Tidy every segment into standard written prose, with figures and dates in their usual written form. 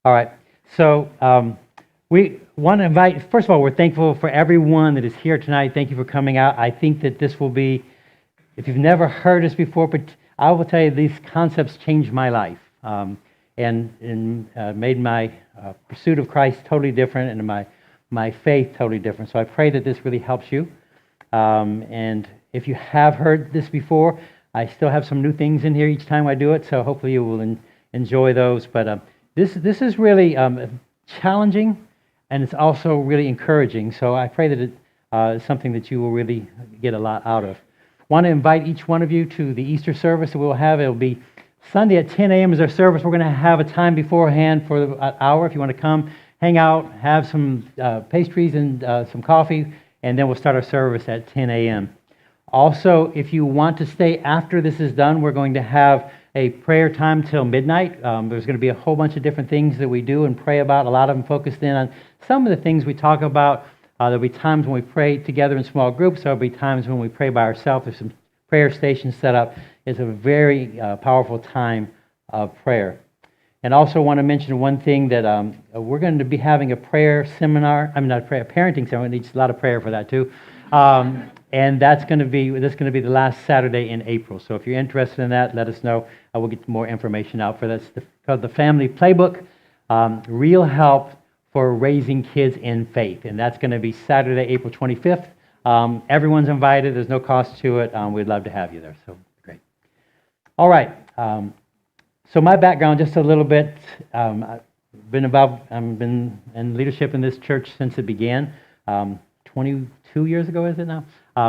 All right. So we want to invite, first of all, we're thankful for everyone that is here tonight. Thank you for coming out. I think that this will be, if you've never heard this before, but I will tell you these concepts changed my life and made my pursuit of Christ totally different and my faith totally different. So I pray that this really helps you. And if you have heard this before, I still have some new things in here each time I do it, so hopefully you will enjoy those. But this is really challenging, and it's also really encouraging. So I pray that it is something that you will really get a lot out of. Want to invite each one of you to the Easter service that we will have. It will be Sunday at 10 a.m. is our service. We're going to have a time beforehand for an hour if you want to come, hang out, have some pastries and some coffee, and then we'll start our service at 10 a.m. Also, if you want to stay after this is done, we're going to have a prayer time till midnight. There's going to be a whole bunch of different things that we do and pray about, a lot of them focused in on some of the things we talk about. There'll be times when we pray together in small groups. There'll be times when we pray by ourselves. There's some prayer stations set up. It's a very powerful time of prayer. And also want to mention one thing that we're going to be having a prayer seminar. I mean, not a prayer, a parenting seminar. It needs a lot of prayer for that too. And that's going to be the last Saturday in April. So if you're interested in that, let us know. I will get more information out for this. It's called the Family Playbook, Real Help for Raising Kids in Faith. And that's going to be Saturday, April 25th. Everyone's invited. There's no cost to it. We'd love to have you there. So great. All right. So my background, just a little bit. I've been in leadership in this church since it began. 22 years ago, is it now?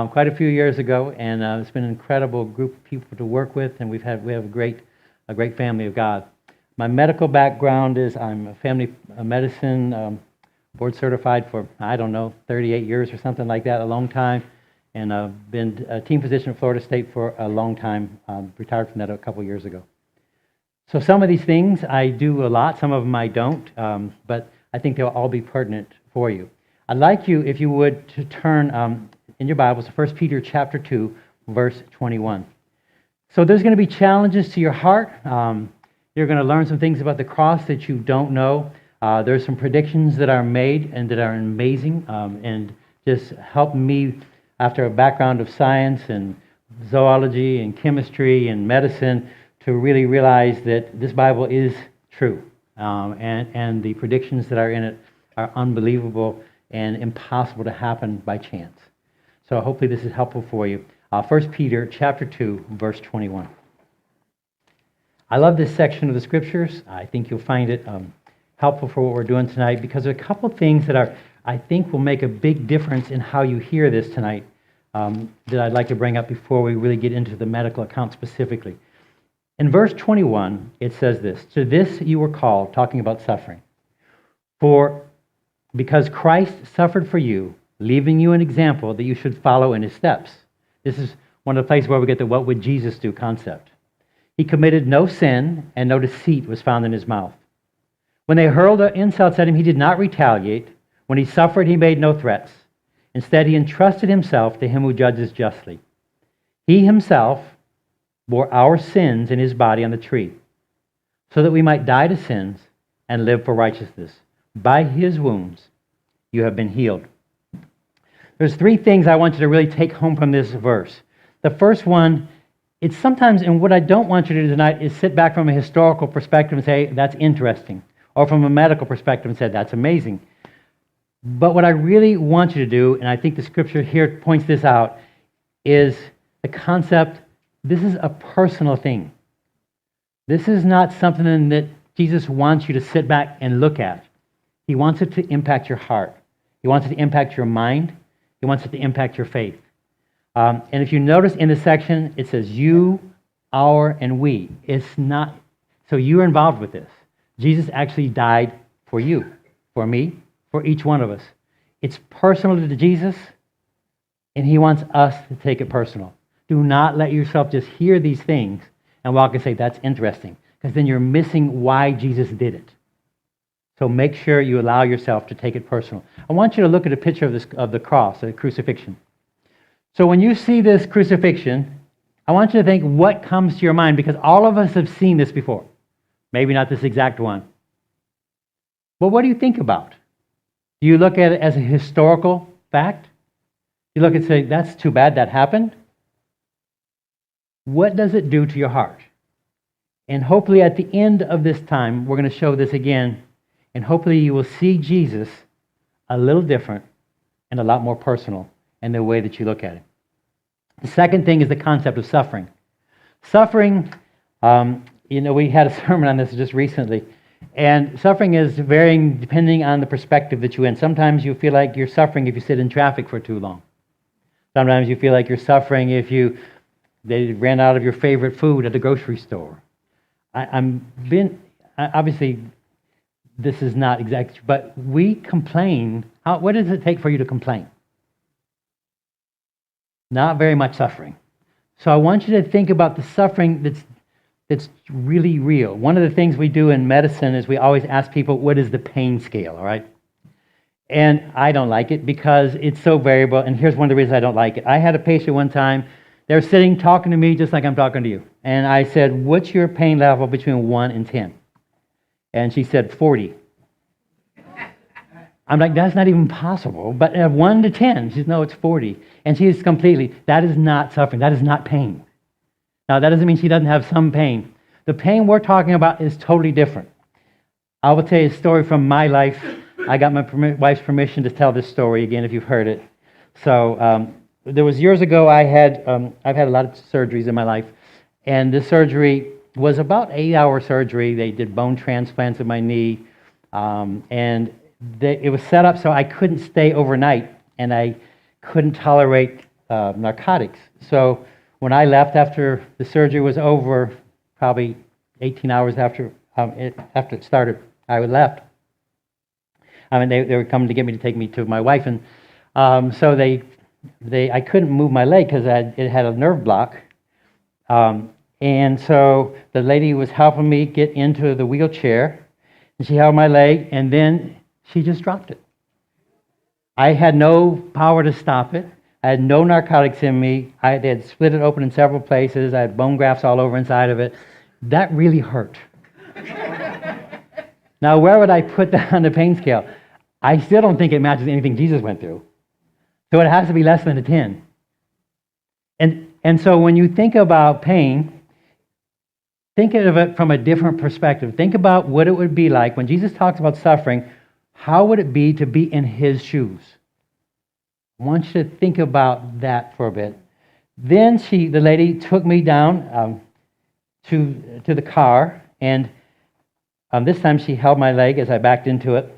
Quite a few years ago, and it's been an incredible group of people to work with, and we have a great family of God. My medical background is I'm a family medicine board certified for 38 years or something like that, a long time, and I've been a team physician at Florida State for a long time. Retired from that a couple years ago. So some of these things I do a lot, some of them I don't, but I think they'll all be pertinent for you. I'd like you, if you would, to turn in your Bibles to 1 Peter chapter 2, verse 21. So there's going to be challenges to your heart. You're going to learn some things about the cross that you don't know. There's some predictions that are made and that are amazing and just help me, after a background of science and zoology and chemistry and medicine, to really realize that this Bible is true. And the predictions that are in it are unbelievable and impossible to happen by chance. So hopefully this is helpful for you. 1 Peter chapter 2, verse 21. I love this section of the Scriptures. I think you'll find it helpful for what we're doing tonight because there are a couple things that I think will make a big difference in how you hear this tonight that I'd like to bring up before we really get into the medical account specifically. In verse 21, it says this, "To this you were called," talking about suffering, because Christ suffered for you, leaving you an example that you should follow in his steps. This is one of the places where we get the "what would Jesus do" concept. He committed no sin, and no deceit was found in his mouth. When they hurled insults at him, he did not retaliate. When he suffered, he made no threats. Instead, he entrusted himself to him who judges justly. He himself bore our sins in his body on the tree, so that we might die to sins and live for righteousness. By his wounds you have been healed. There's three things I want you to really take home from this verse. The first one, it's sometimes, and what I don't want you to do tonight is sit back from a historical perspective and say, that's interesting, or from a medical perspective and say, that's amazing. But what I really want you to do, and I think the Scripture here points this out, is the concept, this is a personal thing. This is not something that Jesus wants you to sit back and look at. He wants it to impact your heart. He wants it to impact your mind. He wants it to impact your faith. And if you notice in this section, it says you, our, and we. It's not, so you're involved with this. Jesus actually died for you, for me, for each one of us. It's personal to Jesus, and he wants us to take it personal. Do not let yourself just hear these things and walk and say, that's interesting, because then you're missing why Jesus did it. So make sure you allow yourself to take it personal. I want you to look at a picture of the cross, the crucifixion. So when you see this crucifixion, I want you to think what comes to your mind, because all of us have seen this before. Maybe not this exact one. Well, what do you think about? Do you look at it as a historical fact? You look and say, that's too bad that happened? What does it do to your heart? And hopefully at the end of this time, we're going to show this again, and hopefully you will see Jesus a little different and a lot more personal in the way that you look at it. The second thing is the concept of suffering. Suffering, we had a sermon on this just recently, and suffering is varying depending on the perspective that you're in. Sometimes you feel like you're suffering if you sit in traffic for too long. Sometimes you feel like you're suffering if they ran out of your favorite food at the grocery store. Obviously, this is not exact, but we complain. What does it take for you to complain? Not very much suffering. So I want you to think about the suffering that's really real. One of the things we do in medicine is we always ask people, what is the pain scale, all right? And I don't like it because it's so variable, and here's one of the reasons I don't like it. I had a patient one time, they were sitting talking to me just like I'm talking to you. And I said, what's your pain level between 1 and 10? And she said, 40. I'm like, that's not even possible. But at 1 to 10, she says, no, it's 40. And she is completely, that is not suffering. That is not pain. Now, that doesn't mean she doesn't have some pain. The pain we're talking about is totally different. I will tell you a story from my life. I got my wife's permission to tell this story again if you've heard it. So there was years ago I've had a lot of surgeries in my life. And this surgery was about 8-hour surgery. They did bone transplants in my knee. It was set up so I couldn't stay overnight, and I couldn't tolerate narcotics. So when I left after the surgery was over, probably 18 hours after it started, I left. They were coming to get me to take me to my wife, and so I couldn't move my leg because it had a nerve block. And so the lady was helping me get into the wheelchair, and she held my leg, and then she just dropped it. I had no power to stop it. I had no narcotics in me. They had split it open in several places. I had bone grafts all over inside of it. That really hurt. Now, where would I put that on the pain scale? I still don't think it matches anything Jesus went through. So it has to be less than a 10. And so when you think about pain, think of it from a different perspective. Think about what it would be like when Jesus talks about suffering. How would it be to be in his shoes? I want you to think about that for a bit. Then the lady took me down to the car, and this time she held my leg as I backed into it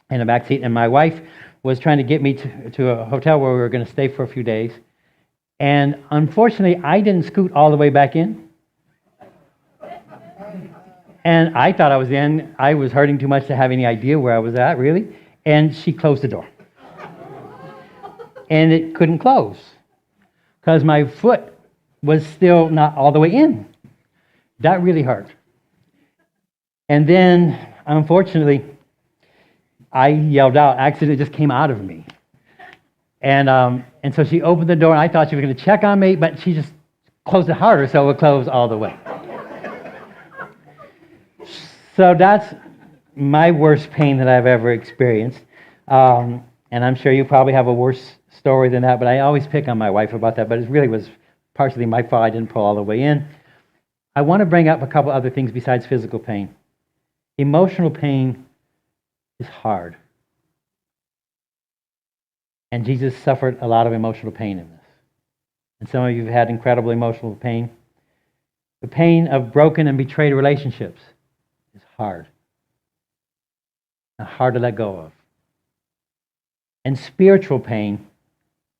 in the back seat, and my wife was trying to get me to a hotel where we were going to stay for a few days. And unfortunately, I didn't scoot all the way back in. And I thought I was in. I was hurting too much to have any idea where I was at, really. And she closed the door. And it couldn't close because my foot was still not all the way in. That really hurt. And then, unfortunately, I yelled out. Actually, it just came out of me. And so she opened the door, and I thought she was going to check on me, but she just closed it harder, so it would close all the way. So that's my worst pain that I've ever experienced. And I'm sure you probably have a worse story than that, but I always pick on my wife about that, but it really was partially my fault. I didn't pull all the way in. I want to bring up a couple other things besides physical pain. Emotional pain is hard. And Jesus suffered a lot of emotional pain in this. And some of you have had incredible emotional pain. The pain of broken and betrayed relationships is hard. And hard to let go of. And spiritual pain,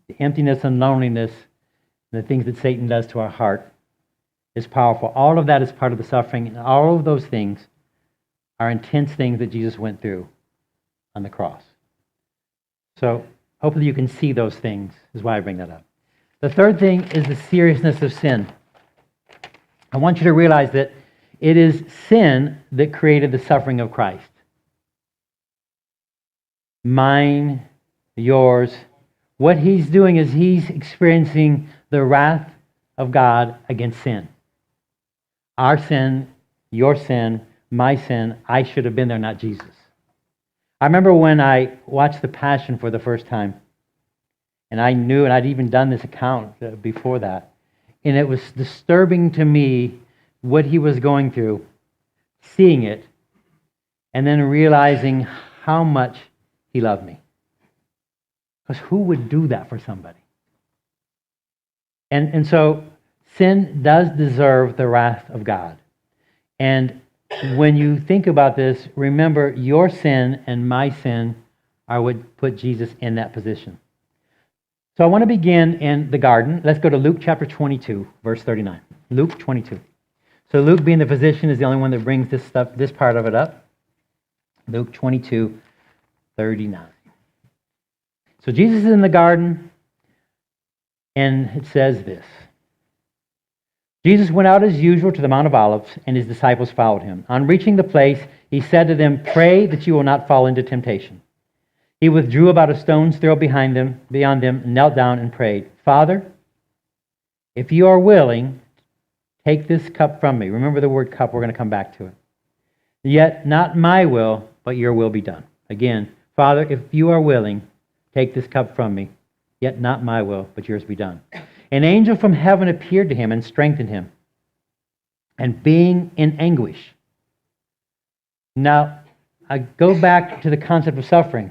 the emptiness and loneliness, and the things that Satan does to our heart, is powerful. All of that is part of the suffering, and all of those things are intense things that Jesus went through on the cross. So hopefully you can see those things, is why I bring that up. The third thing is the seriousness of sin. I want you to realize that it is sin that created the suffering of Christ. Mine, yours. What he's doing is he's experiencing the wrath of God against sin. Our sin, your sin, my sin, I should have been there, not Jesus. I remember when I watched The Passion for the first time, and I knew, and I'd even done this account before that, and it was disturbing to me what he was going through, seeing it, and then realizing how much he loved me. Because who would do that for somebody? And so sin does deserve the wrath of God. And when you think about this, remember your sin and my sin are what put Jesus in that position. So I want to begin in the garden. Let's go to Luke chapter 22, verse 39. Luke 22. So Luke, being the physician, is the only one that brings this part of it up. Luke 22, 39. So Jesus is in the garden, and it says this. Jesus went out as usual to the Mount of Olives, and his disciples followed him. On reaching the place, he said to them, "Pray that you will not fall into temptation." He withdrew about a stone's throw beyond them, knelt down and prayed, "Father, if you are willing, take this cup from me." Remember the word cup, we're going to come back to it. "Yet not my will, but your will be done." Again, "Father, if you are willing, take this cup from me. Yet not my will, but yours be done." An angel from heaven appeared to him and strengthened him. And being in anguish. Now, I go back to the concept of suffering.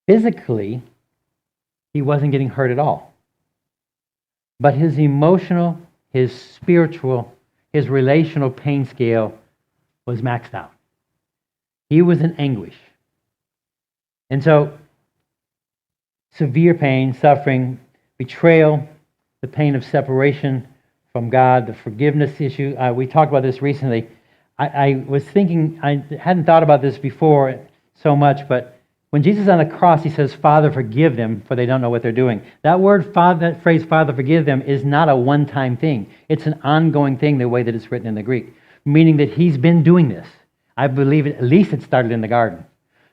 Physically, he wasn't getting hurt at all. But his emotional, his spiritual, his relational pain scale was maxed out. He was in anguish. And so, severe pain, suffering, betrayal, the pain of separation from God, the forgiveness issue. We talked about this recently. I was thinking, I hadn't thought about this before so much, but when Jesus is on the cross, he says, "Father, forgive them, for they don't know what they're doing." That word, that phrase, "Father, forgive them," is not a one-time thing. It's an ongoing thing, the way that it's written in the Greek, meaning that he's been doing this. I believe at least it started in the garden,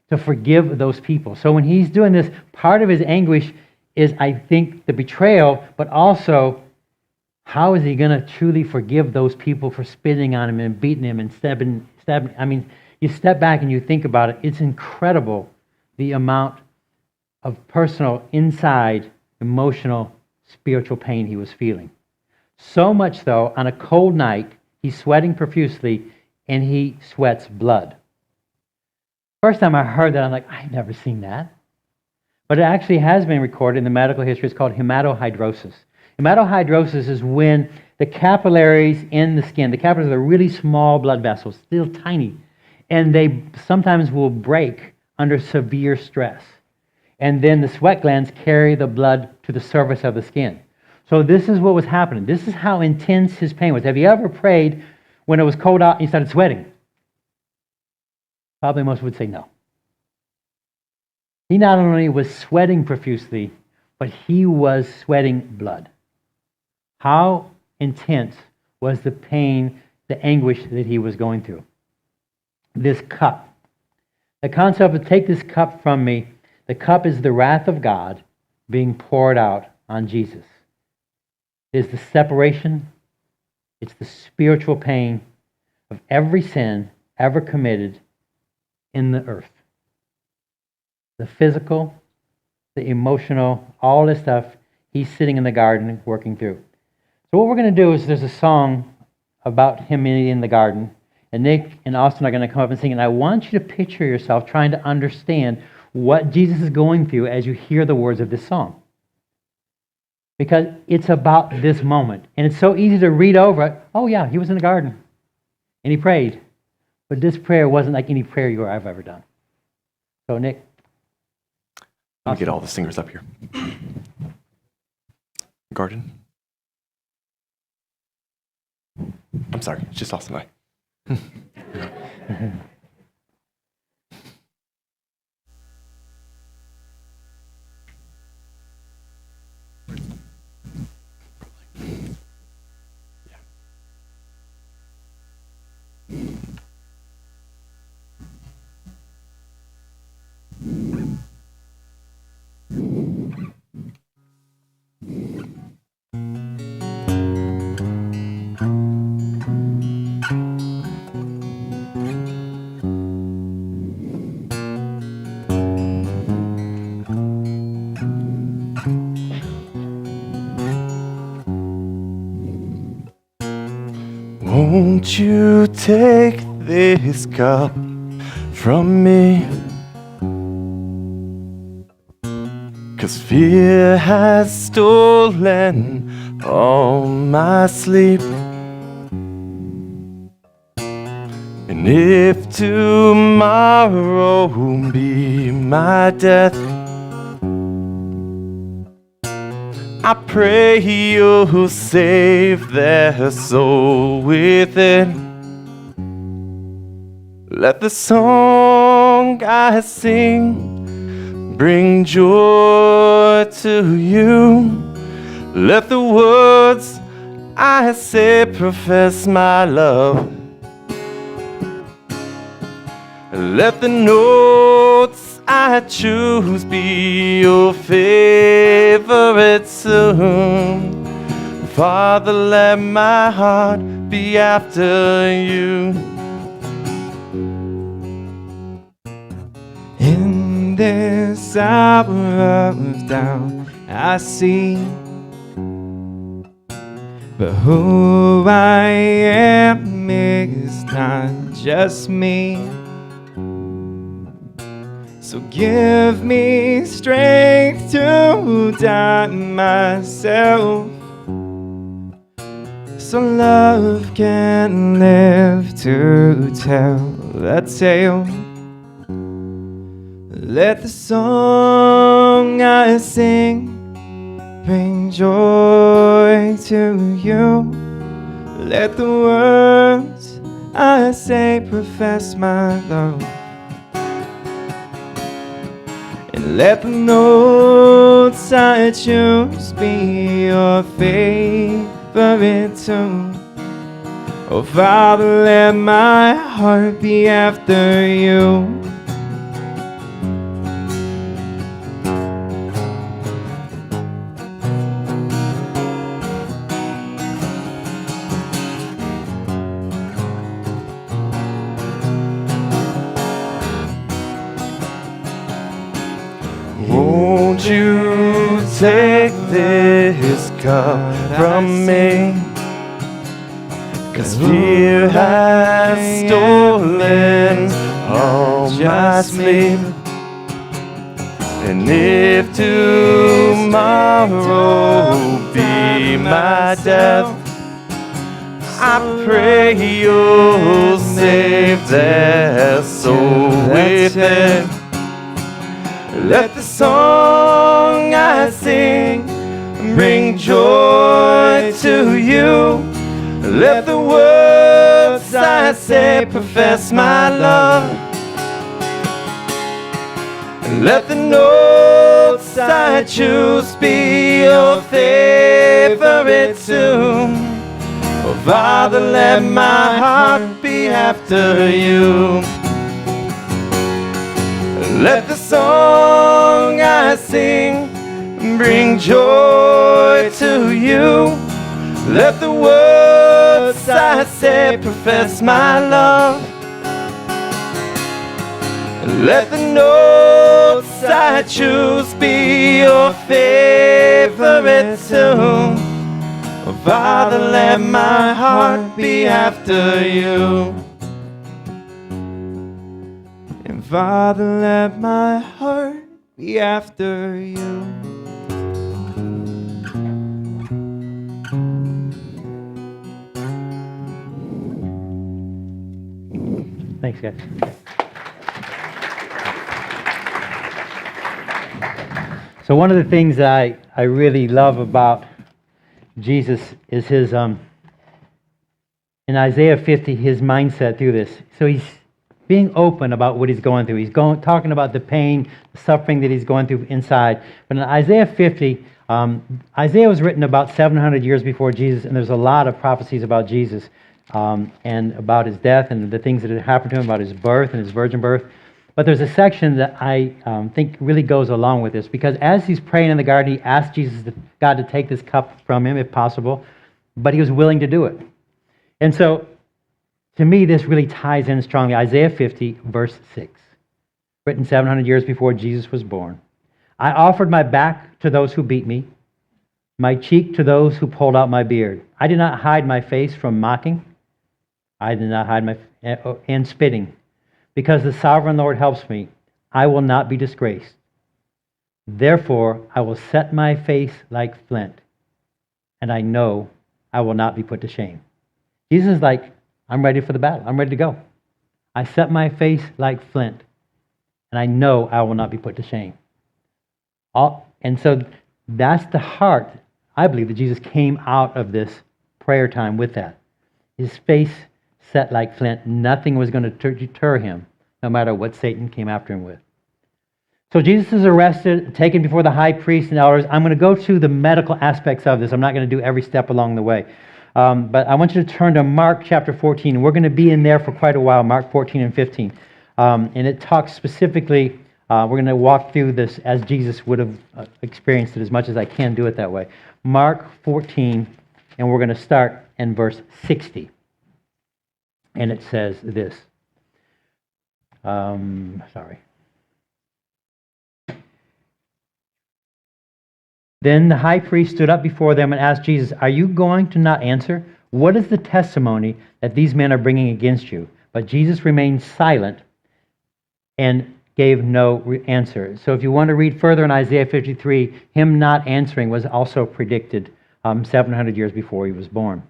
to forgive those people. So when he's doing this, part of his anguish is, I think, the betrayal, but also, how is he going to truly forgive those people for spitting on him and beating him and stabbing? I mean, you step back and you think about it, it's incredible the amount of personal, inside, emotional, spiritual pain he was feeling. So much, though, on a cold night, he's sweating profusely, and he sweats blood. First time I heard that, I'm like, I've never seen that. But it actually has been recorded in the medical history. It's called hematohydrosis. Hematohydrosis is when the capillaries in the skin, the capillaries are really small blood vessels, still tiny, and they sometimes will break under severe stress. And then the sweat glands carry the blood to the surface of the skin. So this is what was happening. This is how intense his pain was. Have you ever prayed when it was cold out and you started sweating? Probably most would say no. He not only was sweating profusely, but he was sweating blood. How intense was the pain, the anguish that he was going through? This cup. The concept of "take this cup from me," the cup is the wrath of God being poured out on Jesus. It is the separation, it's the spiritual pain of every sin ever committed in the earth. The physical, the emotional, all this stuff, he's sitting in the garden working through. So what we're going to do is, there's a song about him in the garden, and Nick and Austin are going to come up and sing, and I want you to picture yourself trying to understand what Jesus is going through as you hear the words of this song. Because it's about this moment. And it's so easy to read over it. Oh yeah, he was in the garden, and he prayed. But this prayer wasn't like any prayer you or I've ever done. So Nick. Let me get all the singers up here. Garden. I'm sorry, it's just Austin and I. Won't you take this cup from me? 'Cause fear has stolen all my sleep. And if tomorrow be my death, I pray you'll save their soul within. Let the song I sing bring joy to you. Let the words I say profess my love. Let the notes I choose be your favorite tune. Father, let my heart be after you. In this hour of doubt, I see, but who I am is not just me. So give me strength to die myself, so love can live to tell the tale. Let the song I sing bring joy to you. Let the words I say profess my love. And let the notes I choose be your favorite tune. Oh Father, let my heart be after you. Won't you take this cup from me? 'Cause fear has stolen all my sleep. And if tomorrow be my death, I pray you'll save their soul within. Let the song I sing bring joy to you. Let the words I say profess my love. Let the notes I choose be your favorite tune. Oh Father, let my heart be after you. Let the song I sing bring joy to you. Let the words I say profess my love. Let the notes I choose be your favorite tune. Oh Father, let my heart be after you. Father, let my heart be after you. Thanks, guys. So one of the things that I really love about Jesus is his, in Isaiah 50, his mindset through this. So he's being open about what he's going through. He's talking about the pain, the suffering that he's going through inside. But in Isaiah 50, Isaiah was written about 700 years before Jesus, and there's a lot of prophecies about Jesus and about his death and the things that had happened to him, about his birth and his virgin birth. But there's a section that I think really goes along with this, because as he's praying in the garden, he asked God to take this cup from him, if possible, but he was willing to do it. And so, to me, this really ties in strongly. Isaiah 50, verse 6, written 700 years before Jesus was born. I offered my back to those who beat me, my cheek to those who pulled out my beard. I did not hide my face from mocking. I did not hide my and spitting. Because the sovereign Lord helps me, I will not be disgraced. Therefore, I will set my face like flint, and I know I will not be put to shame. Jesus is like, I'm ready for the battle. I'm ready to go. I set my face like flint, and I know I will not be put to shame. And so that's the heart, I believe, that Jesus came out of this prayer time with that. His face set like flint. Nothing was going to deter him, no matter what Satan came after him with. So Jesus is arrested, taken before the high priest and elders. I'm going to go to the medical aspects of this. I'm not going to do every step along the way. But I want you to turn to Mark chapter 14. We're going to be in there for quite a while, Mark 14 and 15. And it talks specifically, we're going to walk through this as Jesus would have experienced it as much as I can do it that way. Mark 14, and we're going to start in verse 60. And it says this. Then the high priest stood up before them and asked Jesus, "Are you going to not answer? What is the testimony that these men are bringing against you?" But Jesus remained silent and gave no answer. So if you want to read further in Isaiah 53, him not answering was also predicted 700 years before he was born.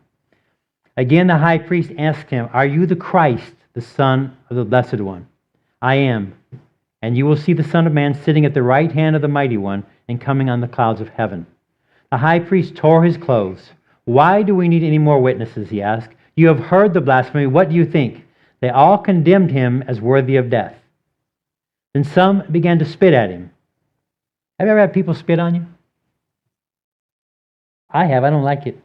Again, the high priest asked him, "Are you the Christ, the Son of the Blessed One?" "I am. And you will see the Son of Man sitting at the right hand of the Mighty One and coming on the clouds of heaven." The high priest tore his clothes. "Why do we need any more witnesses?" he asked. "You have heard the blasphemy. What do you think?" They all condemned him as worthy of death. Then some began to spit at him. Have you ever had people spit on you? I have. I don't like it.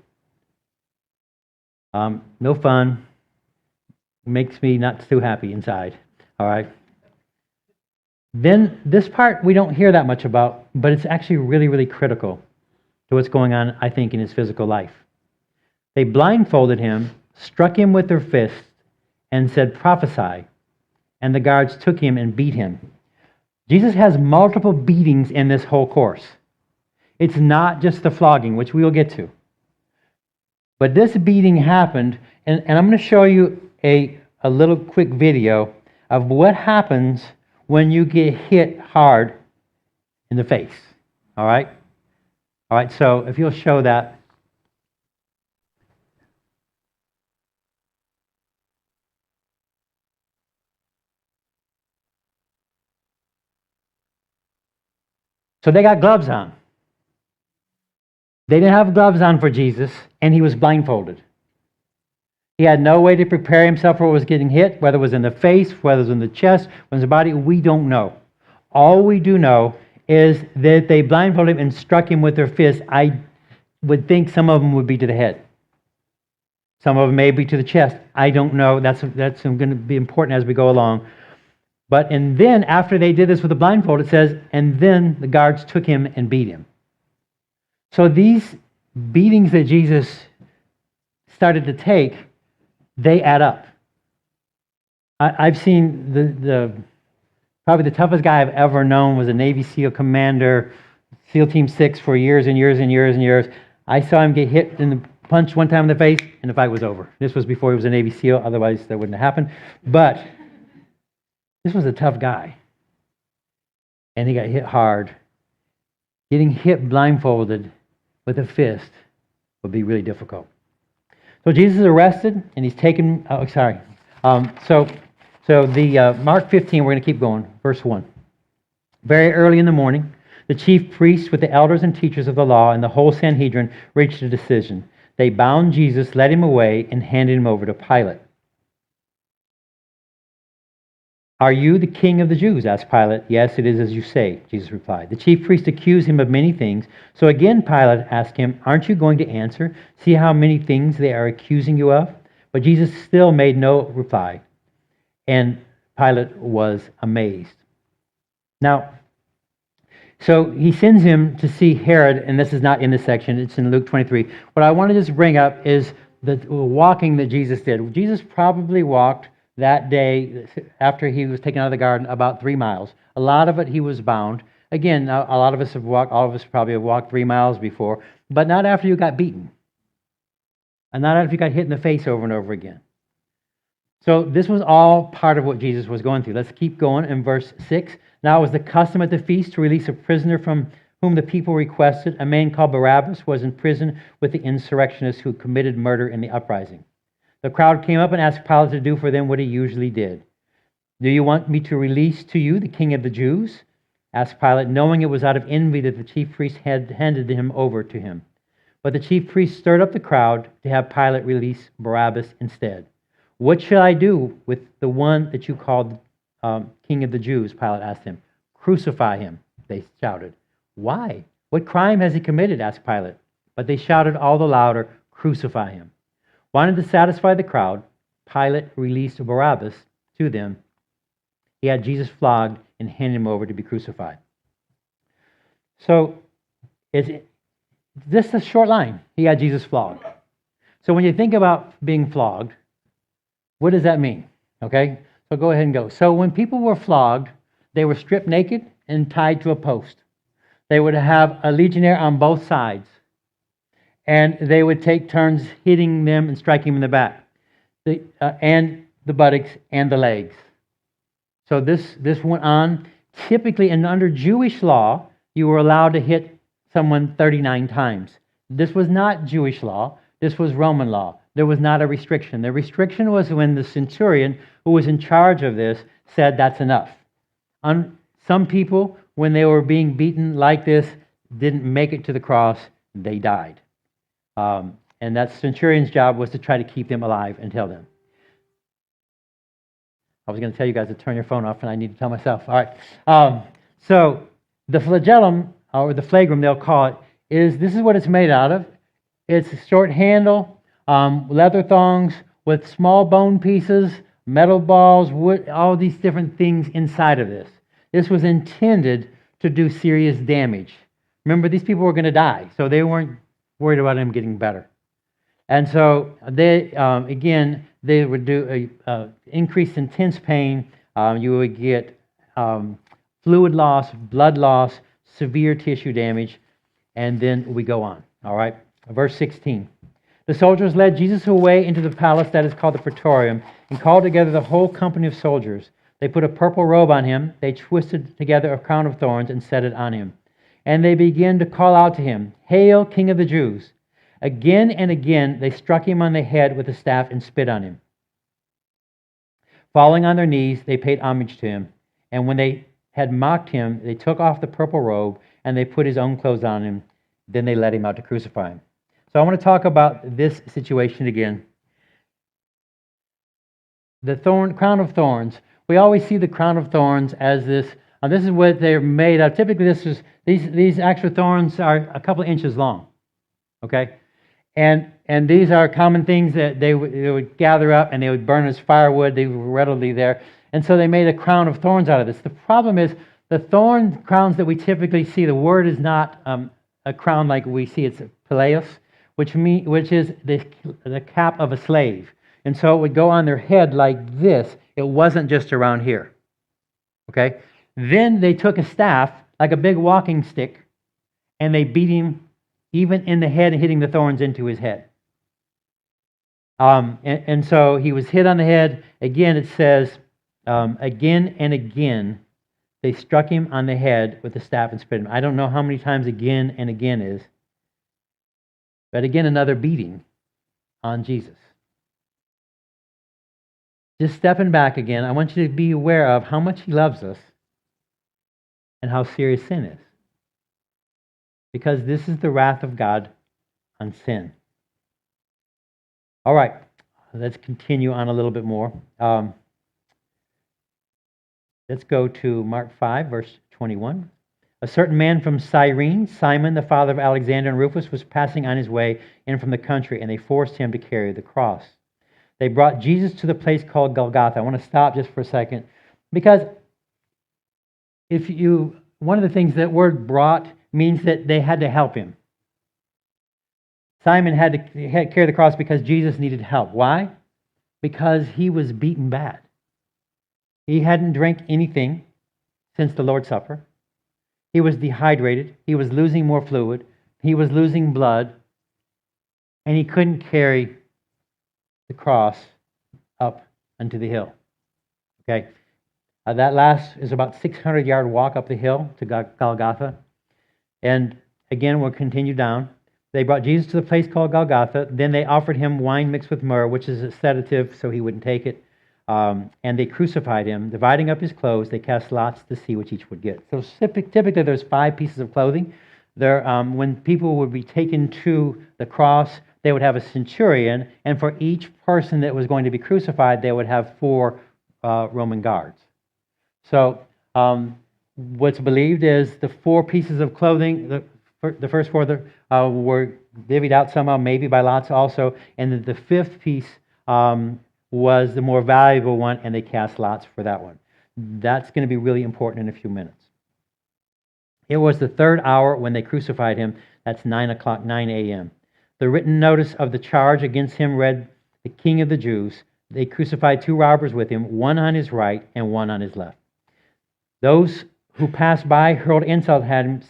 No fun. Makes me not too happy inside. All right. Then this part we don't hear that much about, but it's actually really, really critical to what's going on, I think, in his physical life. They blindfolded him, struck him with their fists, and said, "Prophesy." And the guards took him and beat him. Jesus has multiple beatings in this whole course. It's not just the flogging, which we will get to. But this beating happened, and I'm going to show you a little quick video of what happens when you get hit hard in the face. All right? All right, so if you'll show that. So they got gloves on. They didn't have gloves on for Jesus, and he was blindfolded. He had no way to prepare himself for what was getting hit, whether it was in the face, whether it was in the chest, whether it was in the body. We don't know. All we do know is that they blindfolded him and struck him with their fists. I would think some of them would be to the head. Some of them may be to the chest. I don't know. That's going to be important as we go along. And then after they did this with the blindfold, it says, and then the guards took him and beat him. So these beatings that Jesus started to take, they add up. I've seen probably the toughest guy I've ever known was a Navy SEAL commander, SEAL Team 6 for years and years and years and years. I saw him get hit in the punch one time in the face, and the fight was over. This was before he was a Navy SEAL, otherwise that wouldn't have happened. But this was a tough guy. And he got hit hard. Getting hit blindfolded with a fist would be really difficult. So Jesus is arrested, and he's taken, So the Mark 15, we're going to keep going, verse 1. Very early in the morning, the chief priests with the elders and teachers of the law and the whole Sanhedrin reached a decision. They bound Jesus, led him away, and handed him over to Pilate. "Are you the king of the Jews?" asked Pilate. "Yes, it is as you say," Jesus replied. The chief priests accused him of many things. So again Pilate asked him, "Aren't you going to answer? See how many things they are accusing you of?" But Jesus still made no reply. And Pilate was amazed. Now, so he sends him to see Herod, and this is not in this section, it's in Luke 23. What I want to just bring up is the walking that Jesus did. Jesus probably walked that day after he was taken out of the garden about 3 miles. A lot of it he was bound. Again, a lot of us have walked, all of us probably have walked 3 miles before, but not after you got beaten. And not after you got hit in the face over and over again. So this was all part of what Jesus was going through. Let's keep going in verse 6. Now it was the custom at the feast to release a prisoner from whom the people requested. A man called Barabbas was in prison with the insurrectionists who committed murder in the uprising. The crowd came up and asked Pilate to do for them what he usually did. Do you want me to release to you the king of the Jews? Asked Pilate, knowing it was out of envy that the chief priests had handed him over to him. But the chief priests stirred up the crowd to have Pilate release Barabbas instead. What shall I do with the one that you called king of the Jews? Pilate asked him. Crucify him, they shouted. Why? What crime has he committed? Asked Pilate. But they shouted all the louder, crucify him. Wanting to satisfy the crowd, Pilate released Barabbas to them. He had Jesus flogged and handed him over to be crucified. So it's just a short line. He had Jesus flogged. So when you think about being flogged, what does that mean? Okay, so go ahead and go. So when people were flogged, they were stripped naked and tied to a post. They would have a legionnaire on both sides, and they would take turns hitting them and striking them in the back, and the buttocks and the legs. So this went on. Typically, and under Jewish law, you were allowed to hit someone 39 times. This was not Jewish law. This was Roman law. There was not a restriction. The restriction was when the centurion who was in charge of this said that's enough. Some people, when they were being beaten like this, didn't make it to the cross. They died. And that centurion's job was to try to keep them alive until then. I was going to tell you guys to turn your phone off, and I need to tell myself. All right. So the flagellum, or the flagrum, they'll call it, this is what it's made out of. It's a short handle, leather thongs with small bone pieces, metal balls, wood, all these different things inside of this. This was intended to do serious damage. Remember, these people were going to die, so they weren't worried about them getting better. And so they, again, they would do increased intense pain. You would get fluid loss, blood loss, severe tissue damage, and then we go on. All right, verse 16. The soldiers led Jesus away into the palace that is called the Praetorium and called together the whole company of soldiers. They put a purple robe on him. They twisted together a crown of thorns and set it on him. And they began to call out to him, "Hail, King of the Jews!" Again and again they struck him on the head with a staff and spit on him. Falling on their knees, they paid homage to him. And when they had mocked him, they took off the purple robe and they put his own clothes on him. Then they led him out to crucify him. So I want to talk about this situation again. The crown of thorns. We always see the crown of thorns as this. This is what they're made of. Typically, these actual thorns are a couple of inches long. Okay, and these are common things that they would gather up and they would burn as firewood. They were readily there, and so they made a crown of thorns out of this. The problem is the thorn crowns that we typically see. The word is not a crown like we see. It's a peleus, which is the cap of a slave. And so it would go on their head like this. It wasn't just around here. Okay? Then they took a staff, like a big walking stick, and they beat him even in the head, hitting the thorns into his head. And so he was hit on the head. Again, it says, again and again, they struck him on the head with the staff and spit him. I don't know how many times again and again is. But again, another beating on Jesus. Just stepping back again, I want you to be aware of how much he loves us and how serious sin is. Because this is the wrath of God on sin. All right, let's continue on a little bit more. Let's go to Mark 5, verse 21. A certain man from Cyrene, Simon, the father of Alexander and Rufus, was passing on his way in from the country, and they forced him to carry the cross. They brought Jesus to the place called Golgotha. I want to stop just for a second, because one of the things that word brought means that they had to help him. Simon had to carry the cross because Jesus needed help. Why? Because he was beaten bad. He hadn't drank anything since the Lord's Supper. He was dehydrated. He was losing more fluid. He was losing blood. And he couldn't carry the cross up unto the hill. Okay, that last is about 600-yard walk up the hill to Golgotha. And again, we'll continue down. They brought Jesus to the place called Golgotha. Then they offered him wine mixed with myrrh, which is a sedative, so he wouldn't take it. And they crucified him. Dividing up his clothes, they cast lots to see which each would get. So typically there's 5 pieces of clothing. When people would be taken to the cross, they would have a centurion, and for each person that was going to be crucified, they would have 4 Roman guards. So what's believed is the 4 pieces of clothing, the first 4 were divvied out somehow, maybe by lots also, and then the 5th piece was the more valuable one, and they cast lots for that one. That's going to be really important in a few minutes. It was the 3rd hour when they crucified him. That's 9 a.m. The written notice of the charge against him read, "The King of the Jews." They crucified 2 robbers with him, one on his right and one on his left. Those who passed by hurled insult at him,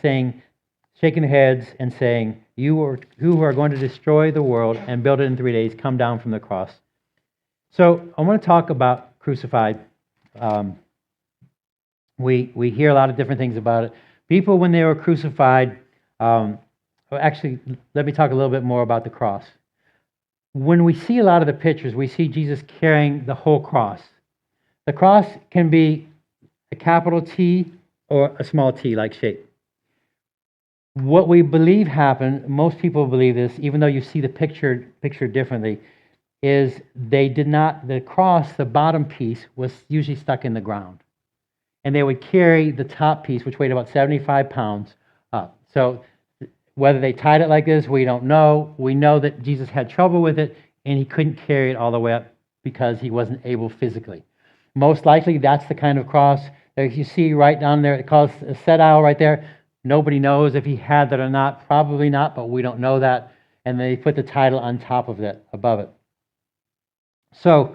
shaking their heads and saying, "You who are going to destroy the world and build it in 3 days, come down from the cross." So I want to talk about crucified. We hear a lot of different things about it. People, when they were crucified, actually, let me talk a little bit more about the cross. When we see a lot of the pictures, we see Jesus carrying the whole cross. The cross can be a capital T or a small t-like shape. What we believe happened, most people believe this, even though you see the picture differently, is the cross, the bottom piece, was usually stuck in the ground. And they would carry the top piece, which weighed about 75 pounds, up. So whether they tied it like this, we don't know. We know that Jesus had trouble with it, and he couldn't carry it all the way up because he wasn't able physically. Most likely, that's the kind of cross that you see right down there. It calls a sedile right there. Nobody knows if he had that or not. Probably not, but we don't know that. And they put the title on top of it, above it. So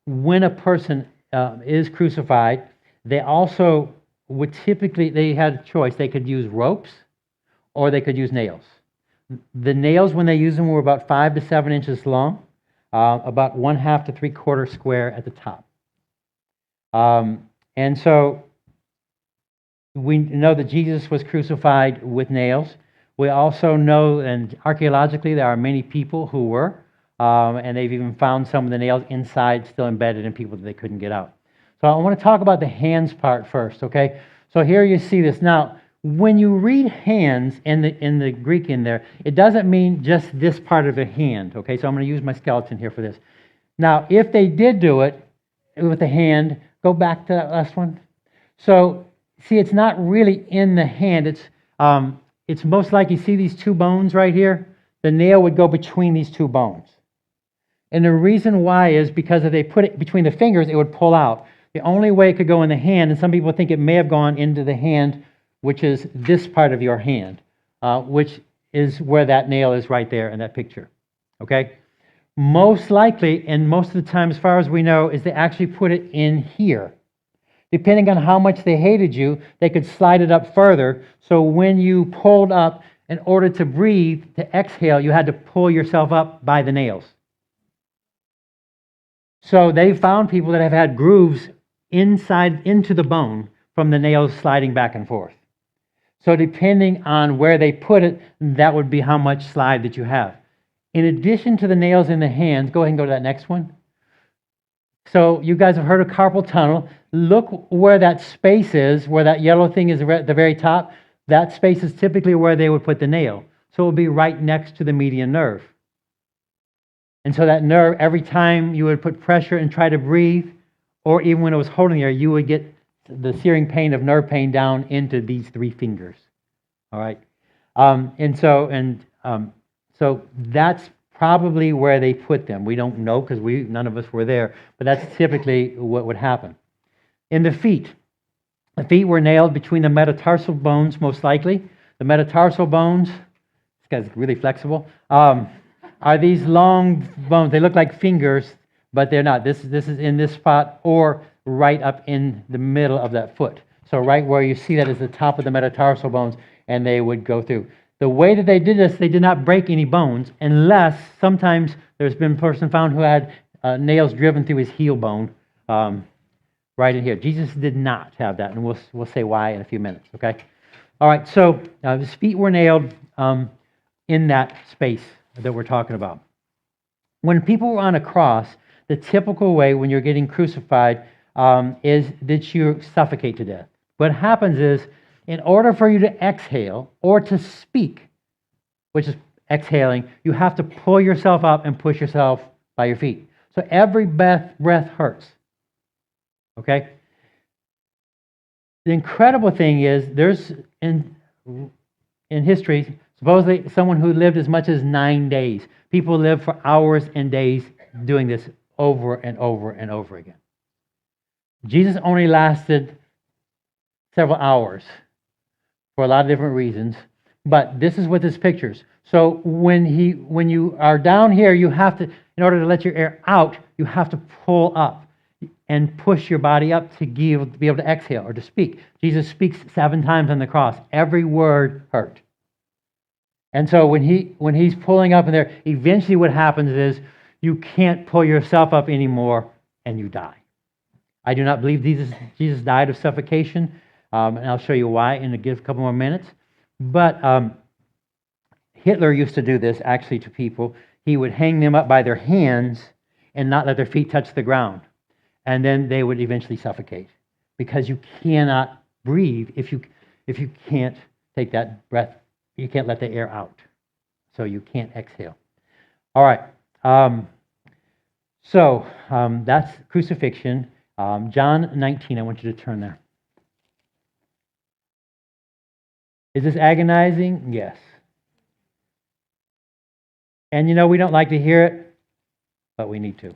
when a person is crucified, they also would they had a choice. They could use ropes or they could use nails. The nails, when they used them, were about 5 to 7 inches long, about 1/2 to 3/4 square at the top. And so we know that Jesus was crucified with nails. We also know, and archaeologically, there are many people who were, and they've even found some of the nails inside still embedded in people that they couldn't get out. So I want to talk about the hands part first, okay? So here you see this. Now, when you read hands in the Greek in there, it doesn't mean just this part of the hand, okay? So I'm going to use my skeleton here for this. Now, if they did do it with the hand, go back to that last one. So, see, it's not really in the hand. It's most like, you see these 2 bones right here? The nail would go between these 2 bones. And the reason why is because if they put it between the fingers, it would pull out. The only way it could go in the hand, and some people think it may have gone into the hand, which is this part of your hand, which is where that nail is right there in that picture. Okay? Most likely, and most of the time, as far as we know, is they actually put it in here. Depending on how much they hated you, they could slide it up further. So when you pulled up, in order to breathe, to exhale, you had to pull yourself up by the nails. So they found people that have had grooves inside into the bone from the nails sliding back and forth. So depending on where they put it, that would be how much slide that you have. In addition to the nails in the hands, go ahead and go to that next one. So you guys have heard of carpal tunnel. Look where that space is, where that yellow thing is at the very top. That space is typically where they would put the nail. So it would be right next to the median nerve. And so that nerve, every time you would put pressure and try to breathe, or even when it was holding there, you would get the searing pain of nerve pain down into these 3 fingers. All right? So that's probably where they put them. We don't know because none of us were there, but that's typically what would happen. In the feet were nailed between the metatarsal bones, most likely. The metatarsal bones, this guy's really flexible, are these long bones. They look like fingers, but they're not. This is in this spot or right up in the middle of that foot. So right where you see that is the top of the metatarsal bones, and they would go through. The way that they did this, they did not break any bones, unless sometimes there's been a person found who had nails driven through his heel bone, right in here. Jesus did not have that, and we'll say why in a few minutes. Okay. All right. So his feet were nailed in that space that we're talking about. When people were on a cross, the typical way when you're getting crucified is that you suffocate to death. What happens is, in order for you to exhale or to speak, which is exhaling, you have to pull yourself up and push yourself by your feet. So every breath hurts. Okay? The incredible thing is, there's in history, supposedly someone who lived as much as 9 days. People live for hours and days doing this over and over and over again. Jesus only lasted several hours for a lot of different reasons, but this is what this pictures. So when you are down here, you have to, in order to let your air out, you have to pull up and push your body up to be able to exhale or to speak. Jesus speaks 7 times on the cross. Every word hurt. And so when he's pulling up in there, eventually what happens is you can't pull yourself up anymore and you die. I do not believe Jesus died of suffocation, and I'll show you why in a couple more minutes. But Hitler used to do this actually to people. He would hang them up by their hands and not let their feet touch the ground. And then they would eventually suffocate because you cannot breathe if you can't take that breath. You can't let the air out. So you can't exhale. All right. So that's crucifixion. John 19, I want you to turn there. Is this agonizing? Yes. And we don't like to hear it, but we need to.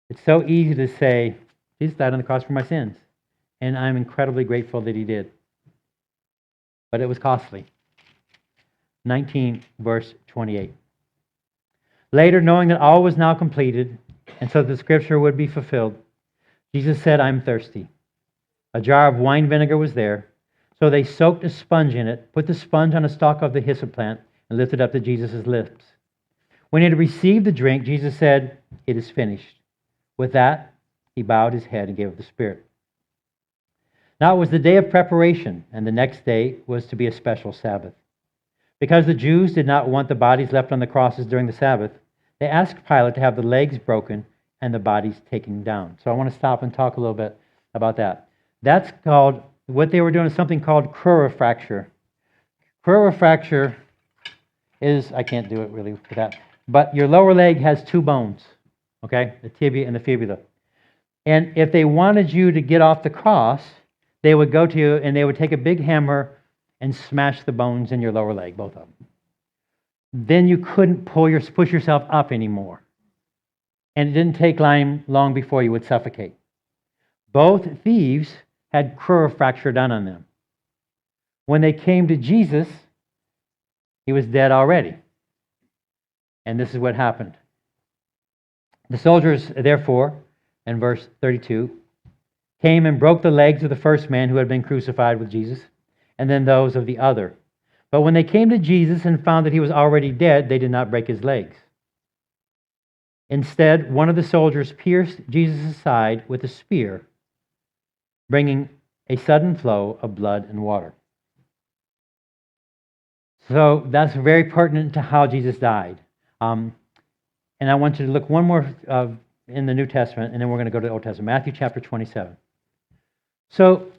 It's so easy to say, Jesus died on the cross for my sins. And I'm incredibly grateful that he did. But it was costly. 19, verse 28. Later, knowing that all was now completed, and so the scripture would be fulfilled, Jesus said, I'm thirsty. A jar of wine vinegar was there. So they soaked a sponge in it, put the sponge on a stalk of the hyssop plant, and lifted it up to Jesus' lips. When he had received the drink, Jesus said, it is finished. With that, he bowed his head and gave up the spirit. Now it was the day of preparation, and the next day was to be a special Sabbath. Because the Jews did not want the bodies left on the crosses during the Sabbath, they asked Pilate to have the legs broken and the bodies taken down. So I want to stop and talk a little bit about that. That's called, what they were doing is something called crucifixion. Crucifixion is, I can't do it really for that, but your lower leg has 2 bones, okay? The tibia and the fibula. And if they wanted you to get off the cross, they would go to you and they would take a big hammer and smash the bones in your lower leg, both of them. Then you couldn't push yourself up anymore. And it didn't take long before you would suffocate. Both thieves had crucifixion done on them. When they came to Jesus, he was dead already. And this is what happened. The soldiers, therefore, in verse 32, came and broke the legs of the first man who had been crucified with Jesus, and then those of the other. But when they came to Jesus and found that he was already dead, they did not break his legs. Instead, one of the soldiers pierced Jesus' side with a spear, bringing a sudden flow of blood and water. So that's very pertinent to how Jesus died. And I want you to look one more in the New Testament, and then we're going to go to the Old Testament. Matthew chapter 27. So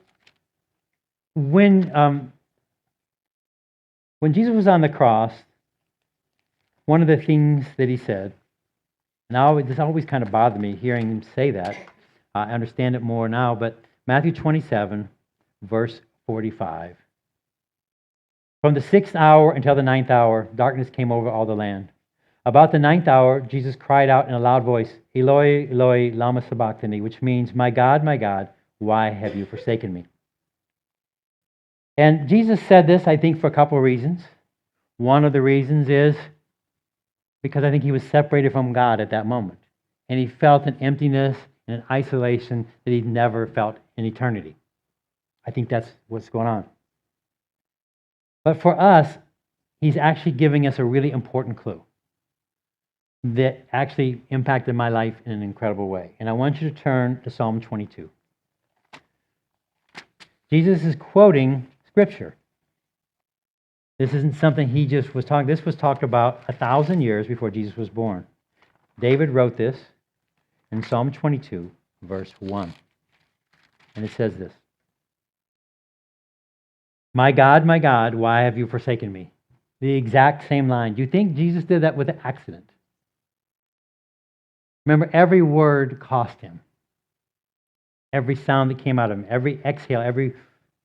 when Jesus was on the cross, one of the things that he said, and this always kind of bothered me hearing him say that. I understand it more now, but Matthew 27, verse 45. From the 6th hour until the 9th hour, darkness came over all the land. About the 9th hour, Jesus cried out in a loud voice, Eloi, Eloi, lama sabachthani, which means, my God, why have you forsaken me? And Jesus said this, I think, for a couple of reasons. One of the reasons is because I think he was separated from God at that moment. And he felt an emptiness and an isolation that he'd never felt in eternity. I think that's what's going on. But for us, he's actually giving us a really important clue. that actually impacted my life in an incredible way. And I want you to turn to Psalm 22. Jesus is quoting Scripture. This isn't something he just was talking. This was talked about 1,000 years before Jesus was born. David wrote this in Psalm 22, verse 1. And it says this: my God, why have you forsaken me? The exact same line. Do you think Jesus did that with an accident? Remember, every word cost him. Every sound that came out of him, every exhale, every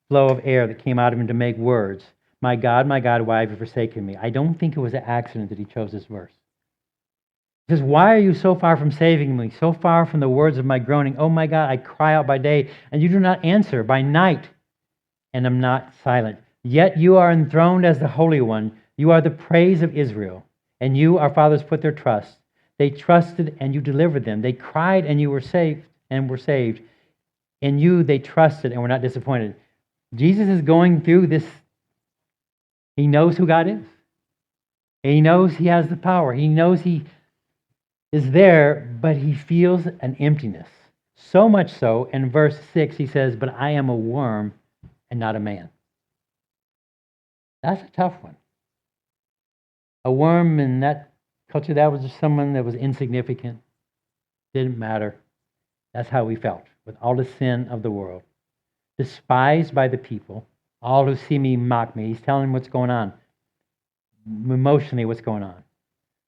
flow of air that came out of him to make words. My God, why have you forsaken me? I don't think it was an accident that he chose this verse. He says, why are you so far from saving me, so far from the words of my groaning? Oh my God, I cry out by day, and you do not answer, by night, and am not silent. Yet you are enthroned as the Holy One. You are the praise of Israel. And you, our fathers, put their trust. They trusted, and you delivered them. They cried, and you were saved, and were saved. In you they trusted, and were not disappointed. Jesus is going through this. He knows who God is. He knows he has the power. He knows he is there, but he feels an emptiness. So much so, in verse 6, he says, but I am a worm and not a man. That's a tough one. A worm in that culture, that was just someone that was insignificant, didn't matter. That's how we felt with all the sin of the world. Despised by the people, all who see me mock me. He's telling them what's going on, emotionally what's going on.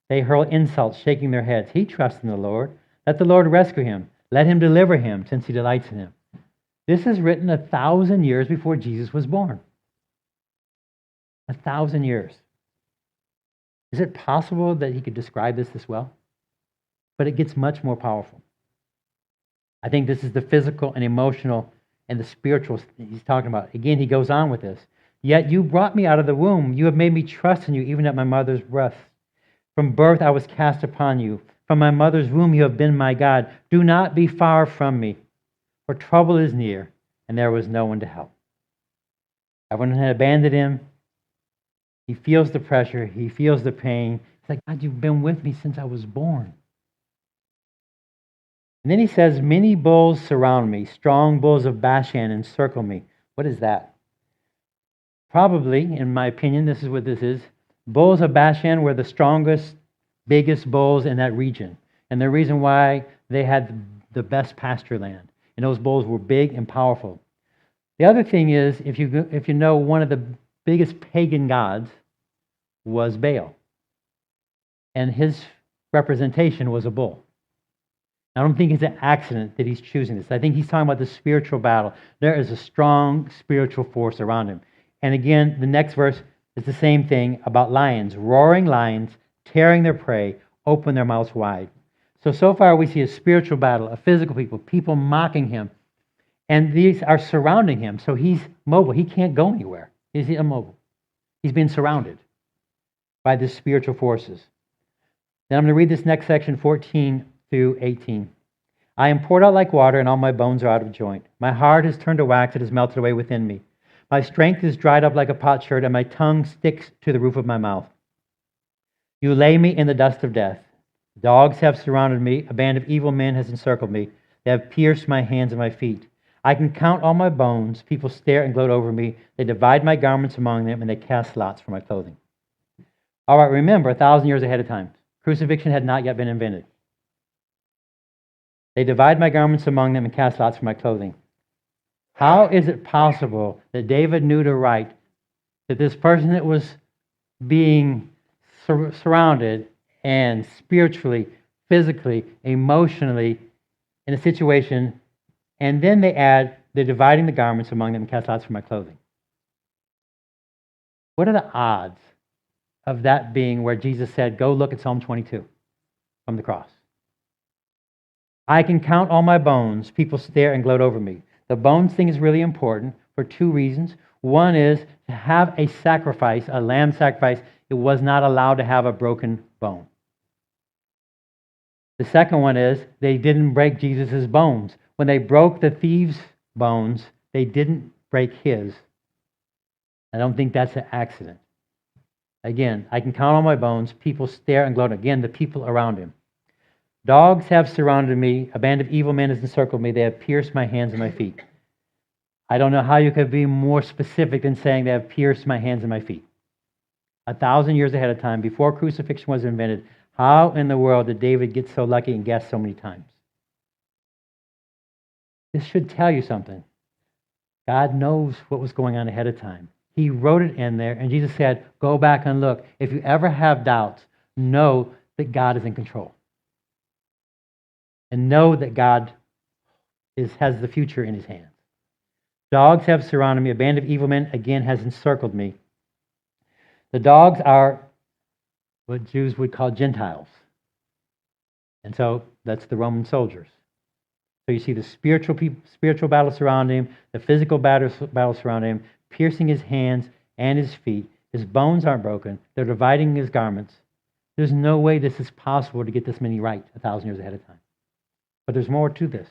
They hurl insults, shaking their heads. He trusts in the Lord. Let the Lord rescue him. Let him deliver him, since he delights in him. This is written 1,000 years before Jesus was born. 1,000 years. Is it possible that he could describe this well? But it gets much more powerful. I think this is the physical and emotional and the spiritual he's talking about. Again, he goes on with this. Yet you brought me out of the womb. You have made me trust in you, even at my mother's breast. From birth I was cast upon you. From my mother's womb you have been my God. Do not be far from me, for trouble is near, and there was no one to help. Everyone had abandoned him. He feels the pressure. He feels the pain. He's like, God, you've been with me since I was born. And then he says, many bulls surround me. Strong bulls of Bashan encircle me. What is that? Probably, in my opinion, this is what this is. Bulls of Bashan were the strongest, biggest bulls in that region. And the reason why they had the best pasture land. And those bulls were big and powerful. The other thing is, if you know, one of the biggest pagan gods was Baal. And his representation was a bull. I don't think it's an accident that he's choosing this. I think he's talking about the spiritual battle. There is a strong spiritual force around him. And again, the next verse is the same thing about lions. Roaring lions, tearing their prey, open their mouths wide. So far we see a spiritual battle, a physical people mocking him. And these are surrounding him. So he's mobile. He can't go anywhere. He's immobile. He's been surrounded by the spiritual forces. Then I'm going to read this next section, 14 through 18. I am poured out like water, and all my bones are out of joint. My heart is turned to wax, it has melted away within me. My strength is dried up like a potsherd, and my tongue sticks to the roof of my mouth. You lay me in the dust of death. Dogs have surrounded me. A band of evil men has encircled me. They have pierced my hands and my feet. I can count all my bones. People stare and gloat over me. They divide my garments among them, and they cast lots for my clothing. All right, remember, 1,000 years ahead of time. Crucifixion had not yet been invented. They divide my garments among them and cast lots for my clothing. How is it possible that David knew to write that this person that was being surrounded and spiritually, physically, emotionally in a situation, and then they add, they're dividing the garments among them and cast lots for my clothing? What are the odds of that being where Jesus said, go look at Psalm 22 from the cross? I can count all my bones. People stare and gloat over me. The bones thing is really important for two reasons. One is to have a sacrifice, a lamb sacrifice. It was not allowed to have a broken bone. The second one is they didn't break Jesus' bones. When they broke the thief's bones, they didn't break his. I don't think that's an accident. Again, I can count on my bones. People stare and gloat. Again, the people around him. Dogs have surrounded me. A band of evil men has encircled me. They have pierced my hands and my feet. I don't know how you could be more specific than saying they have pierced my hands and my feet. 1,000 years ahead of time, before crucifixion was invented, how in the world did David get so lucky and guess so many times? This should tell you something. God knows what was going on ahead of time. He wrote it in there, and Jesus said, go back and look. If you ever have doubts, know that God is in control. And know that God has the future in his hands. Dogs have surrounded me. A band of evil men, again, has encircled me. The dogs are what Jews would call Gentiles. And so that's the Roman soldiers. So you see the spiritual battle surrounding him, the physical battle surrounding him, piercing his hands and his feet. His bones aren't broken. They're dividing his garments. There's no way this is possible to get this many right 1,000 years ahead of time. But there's more to this.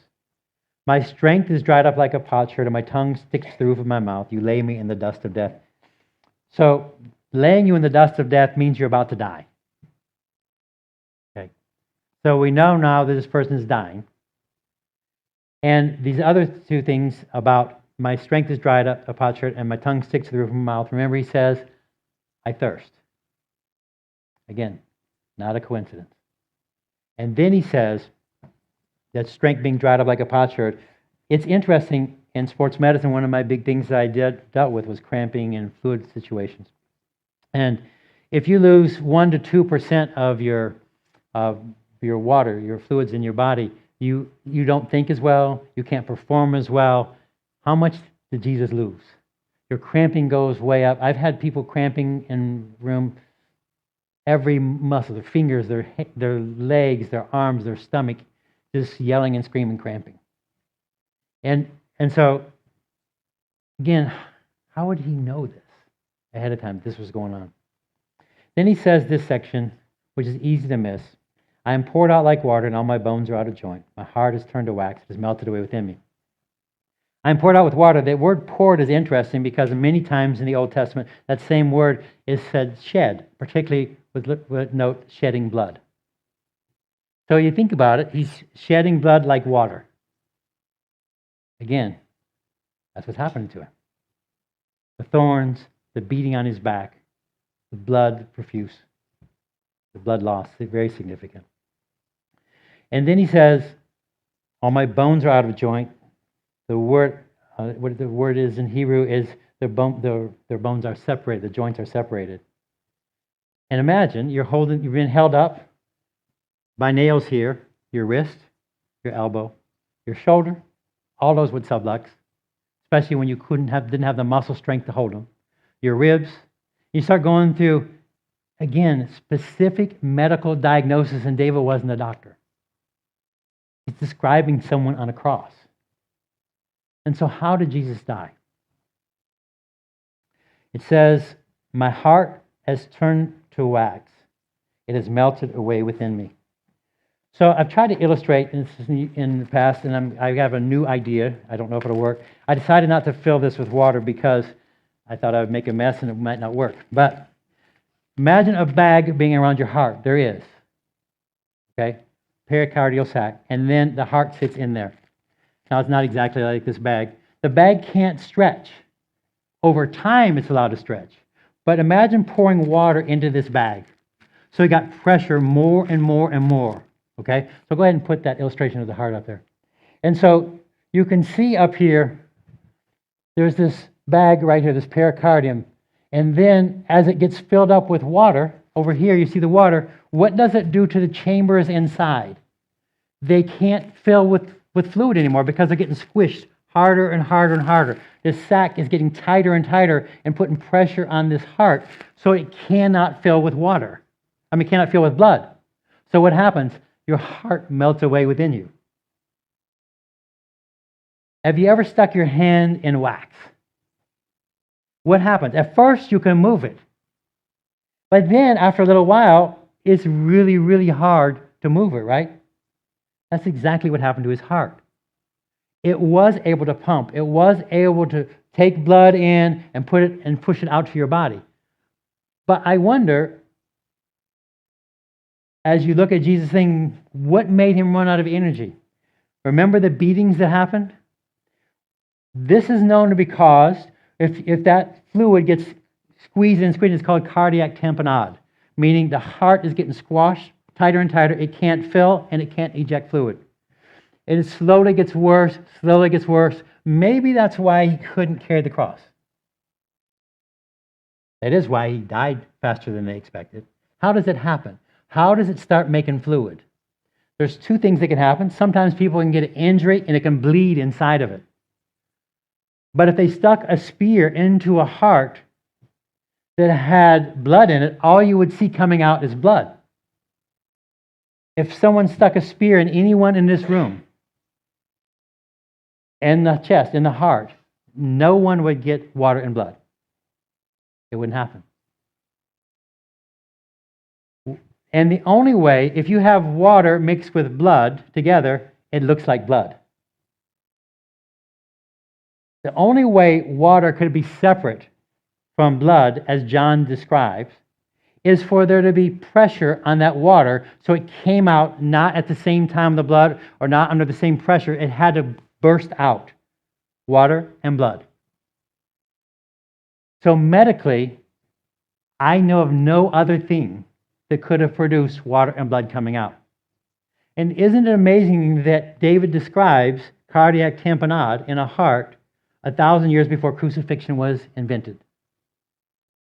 My strength is dried up like a potsherd, and my tongue sticks to the roof of my mouth. You lay me in the dust of death. So laying you in the dust of death means you're about to die. Okay. So we know now that this person is dying. And these other two things about my strength is dried up, a potsherd, and my tongue sticks to the roof of my mouth. Remember, he says, I thirst. Again, not a coincidence. And then he says, that strength being dried up like a potsherd. It's interesting, in sports medicine, one of my big things that I dealt with was cramping and fluid situations. And if you lose 1 to 2% of your water, your fluids in your body, you don't think as well, you can't perform as well. How much did Jesus lose? Your cramping goes way up. I've had people cramping in room, every muscle, their fingers, their legs, their arms, their stomach, just yelling and screaming, cramping. And so, again, how would he know this ahead of time, this was going on? Then he says this section, which is easy to miss. I am poured out like water, and all my bones are out of joint. My heart is turned to wax. It has melted away within me. I am poured out with water. The word poured is interesting because many times in the Old Testament, that same word is said shed, particularly with note shedding blood. So you think about it, he's shedding blood like water. Again, that's what's happening to him. The thorns, the beating on his back, the blood profuse, the blood loss, very significant. And then he says, all my bones are out of joint. The word, what the word is in Hebrew is their bones are separated, the joints are separated. And imagine you've been held up by nails here, your wrist, your elbow, your shoulder, all those with sublux, especially when you didn't have the muscle strength to hold them, your ribs. You start going through, again, specific medical diagnosis, and David wasn't a doctor. He's describing someone on a cross. And so how did Jesus die? It says, my heart has turned to wax. It has melted away within me. So I've tried to illustrate this in the past, and I have a new idea. I don't know if it'll work. I decided not to fill this with water because I thought I would make a mess and it might not work. But imagine a bag being around your heart. There is. Okay? Pericardial sac. And then the heart sits in there. Now, it's not exactly like this bag. The bag can't stretch. Over time, it's allowed to stretch. But imagine pouring water into this bag. So you got pressure more and more and more. Okay? So go ahead and put that illustration of the heart up there. And so you can see up here, there's this bag right here, this pericardium. And then as it gets filled up with water, over here you see the water, what does it do to the chambers inside? They can't fill with fluid anymore because they're getting squished harder and harder and harder. This sac is getting tighter and tighter and putting pressure on this heart so it cannot fill with water. Cannot fill with blood. So what happens? Your heart melts away within you. Have you ever stuck your hand in wax? What happens? At first, you can move it. But then, after a little while, it's really, really hard to move it, right? That's exactly what happened to his heart. It was able to pump. It was able to take blood in and put it and push it out to your body. But I wonder, as you look at Jesus saying, what made him run out of energy? Remember the beatings that happened? This is known to be caused, if that fluid gets squeezed, it's called cardiac tamponade, meaning the heart is getting squashed tighter and tighter. It can't fill and it can't eject fluid. It slowly gets worse, slowly gets worse. Maybe that's why he couldn't carry the cross. That is why he died faster than they expected. How does it happen? How does it start making fluid? There's two things that can happen. Sometimes people can get an injury and it can bleed inside of it. But if they stuck a spear into a heart that had blood in it, all you would see coming out is blood. If someone stuck a spear in anyone in this room, in the chest, in the heart, no one would get water and blood. It wouldn't happen. And the only way, if you have water mixed with blood together, it looks like blood. The only way water could be separate from blood, as John describes, is for there to be pressure on that water so it came out not at the same time the blood or not under the same pressure. It had to burst out, water and blood. So medically, I know of no other thing that could have produced water and blood coming out. And isn't it amazing that David describes cardiac tamponade in a heart 1,000 years before crucifixion was invented?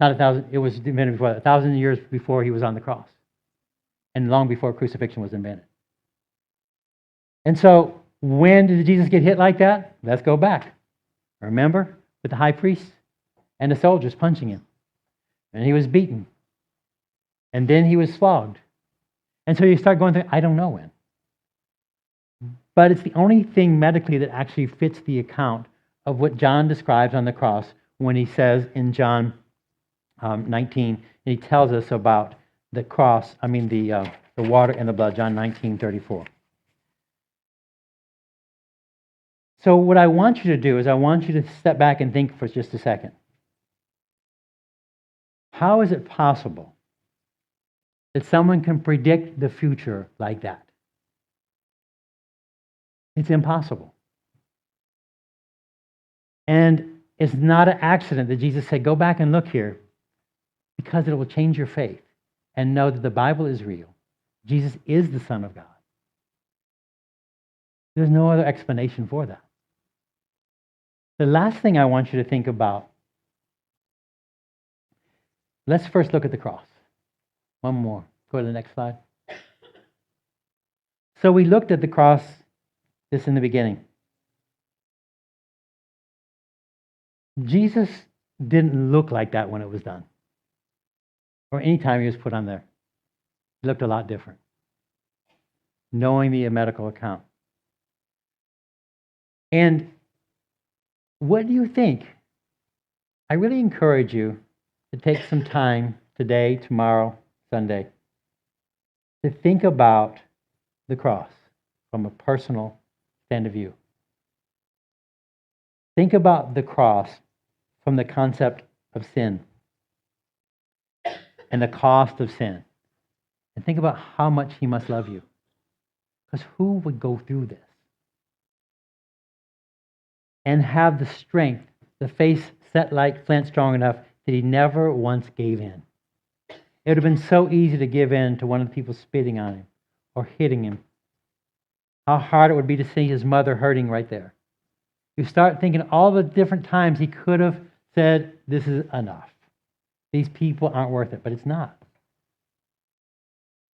Not 1,000, it was invented before, 1,000 years before he was on the cross, and long before crucifixion was invented. And so, when did Jesus get hit like that? Let's go back. Remember, with the high priest and the soldiers punching him, and he was beaten, and then he was flogged. And so you start going through, I don't know when. But it's the only thing medically that actually fits the account of what John describes on the cross when he says in John 19, and he tells us about the cross, the water and the blood, John 19:34. So what I want you to do is I want you to step back and think for just a second. How is it possible that someone can predict the future like that? It's impossible. And it's not an accident that Jesus said, go back and look here, because it will change your faith and know that the Bible is real. Jesus is the Son of God. There's no other explanation for that. The last thing I want you to think about, let's first look at the cross. One more. Go to the next slide. So we looked at the cross, this in the beginning. Jesus didn't look like that when it was done, or any time he was put on there. He looked a lot different, knowing the medical account. And what do you think? I really encourage you to take some time today, tomorrow, Sunday, to think about the cross from a personal stand of view. Think about the cross from the concept of sin and the cost of sin. And think about how much he must love you. Because who would go through this and have the strength, the face set like flint strong enough that he never once gave in? It would have been so easy to give in to one of the people spitting on him or hitting him. How hard it would be to see his mother hurting right there. You start thinking all the different times he could have said, this is enough. These people aren't worth it, but it's not.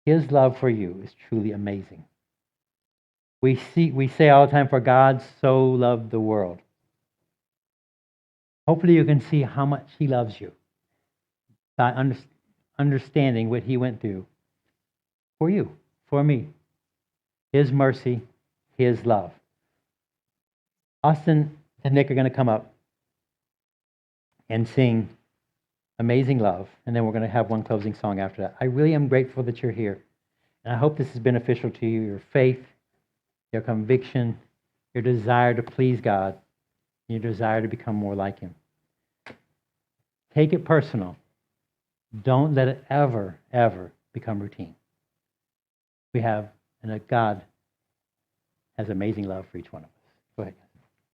His love for you is truly amazing. We say all the time, for God so loved the world. Hopefully you can see how much he loves you by understanding what he went through for you, for me. His mercy, his love. Austin and Nick are going to come up and sing Amazing Love, and then we're going to have one closing song after that. I really am grateful that you're here, and I hope this is beneficial to you, your faith, your conviction, your desire to please God, your desire to become more like him. Take it personal. Don't let it ever, ever become routine. We have, and that God has amazing love for each one of us. Go ahead.